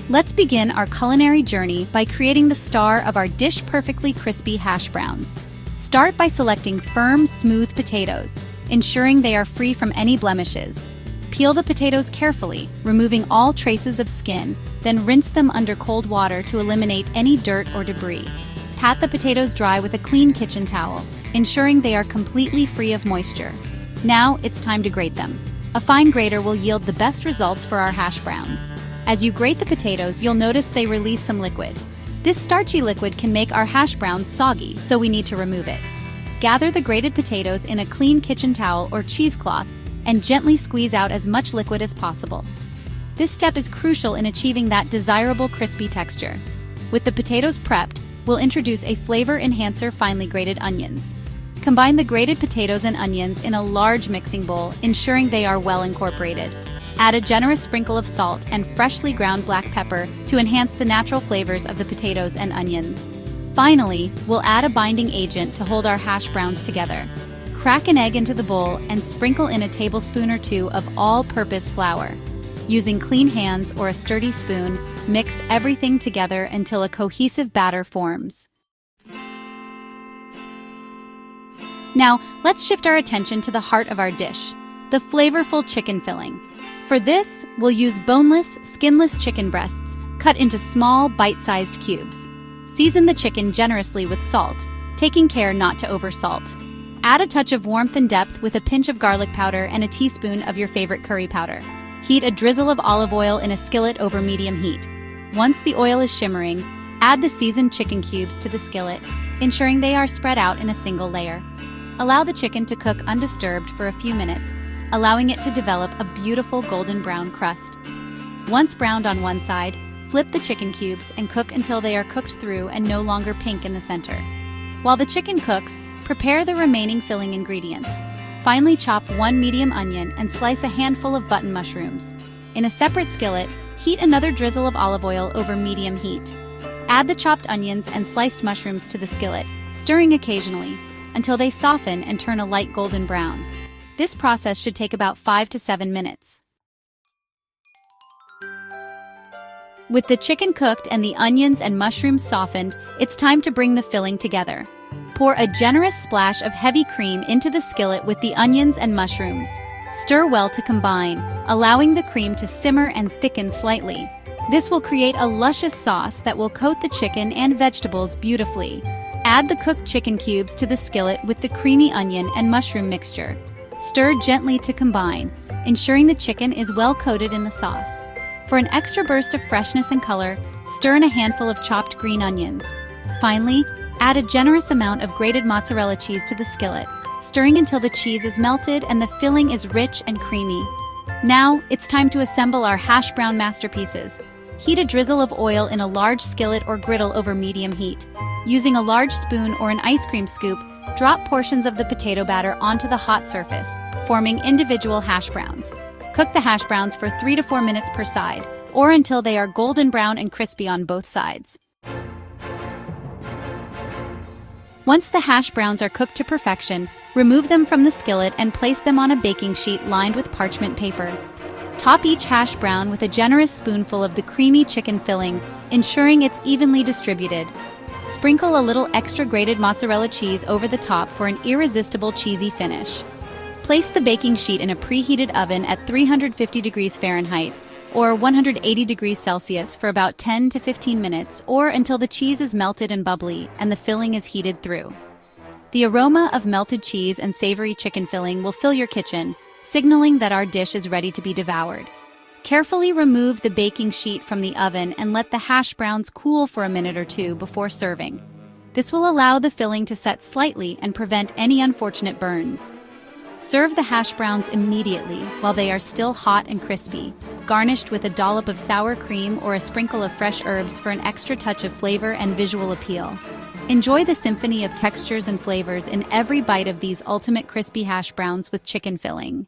Let's begin our culinary journey by creating the star of our dish-perfectly crispy hash browns. Start by selecting firm, smooth potatoes, ensuring they are free from any blemishes. Peel the potatoes carefully, removing all traces of skin, then rinse them under cold water to eliminate any dirt or debris. Pat the potatoes dry with a clean kitchen towel, ensuring they are completely free of moisture. Now it's time to grate them. A fine grater will yield the best results for our hash browns. As you grate the potatoes, you'll notice they release some liquid. This starchy liquid can make our hash browns soggy, so we need to remove it. Gather the grated potatoes in a clean kitchen towel or cheesecloth and gently squeeze out as much liquid as possible. This step is crucial in achieving that desirable crispy texture. With the potatoes prepped, we'll introduce a flavor enhancer: finely grated onions. Combine the grated potatoes and onions in a large mixing bowl, ensuring they are well incorporated. Add a generous sprinkle of salt and freshly ground black pepper to enhance the natural flavors of the potatoes and onions. Finally, we'll add a binding agent to hold our hash browns together. Crack an egg into the bowl and sprinkle in a tablespoon or two of all-purpose flour. Using clean hands or a sturdy spoon, mix everything together until a cohesive batter forms. Now, let's shift our attention to the heart of our dish, the flavorful chicken filling. For this, we'll use boneless, skinless chicken breasts cut into small, bite-sized cubes. Season the chicken generously with salt, taking care not to oversalt. Add a touch of warmth and depth with a pinch of garlic powder and a teaspoon of your favorite curry powder. Heat a drizzle of olive oil in a skillet over medium heat. Once the oil is shimmering, add the seasoned chicken cubes to the skillet, ensuring they are spread out in a single layer. Allow the chicken to cook undisturbed for a few minutes, allowing it to develop a beautiful golden brown crust. Once browned on one side, flip the chicken cubes and cook until they are cooked through and no longer pink in the center. While the chicken cooks, prepare the remaining filling ingredients. Finely chop one medium onion and slice a handful of button mushrooms. In a separate skillet, heat another drizzle of olive oil over medium heat. Add the chopped onions and sliced mushrooms to the skillet, stirring occasionally, until they soften and turn a light golden brown. This process should take about 5 to 7 minutes. With the chicken cooked and the onions and mushrooms softened, it's time to bring the filling together. Pour a generous splash of heavy cream into the skillet with the onions and mushrooms. Stir well to combine, allowing the cream to simmer and thicken slightly. This will create a luscious sauce that will coat the chicken and vegetables beautifully. Add the cooked chicken cubes to the skillet with the creamy onion and mushroom mixture. Stir gently to combine, ensuring the chicken is well coated in the sauce. For an extra burst of freshness and color, stir in a handful of chopped green onions. Finally, add a generous amount of grated mozzarella cheese to the skillet, stirring until the cheese is melted and the filling is rich and creamy. Now, it's time to assemble our hash brown masterpieces. Heat a drizzle of oil in a large skillet or griddle over medium heat. Using a large spoon or an ice cream scoop, drop portions of the potato batter onto the hot surface, forming individual hash browns. Cook the hash browns for 3 to 4 minutes per side, or until they are golden brown and crispy on both sides. Once the hash browns are cooked to perfection, remove them from the skillet and place them on a baking sheet lined with parchment paper. Top each hash brown with a generous spoonful of the creamy chicken filling, ensuring it's evenly distributed. Sprinkle a little extra grated mozzarella cheese over the top for an irresistible cheesy finish. Place the baking sheet in a preheated oven at 350 degrees Fahrenheit or 180 degrees Celsius for about 10 to 15 minutes, or until the cheese is melted and bubbly and the filling is heated through. The aroma of melted cheese and savory chicken filling will fill your kitchen, signaling that our dish is ready to be devoured. Carefully remove the baking sheet from the oven and let the hash browns cool for a minute or two before serving. This will allow the filling to set slightly and prevent any unfortunate burns. Serve the hash browns immediately while they are still hot and crispy, garnished with a dollop of sour cream or a sprinkle of fresh herbs for an extra touch of flavor and visual appeal. Enjoy the symphony of textures and flavors in every bite of these ultimate crispy hash browns with chicken filling.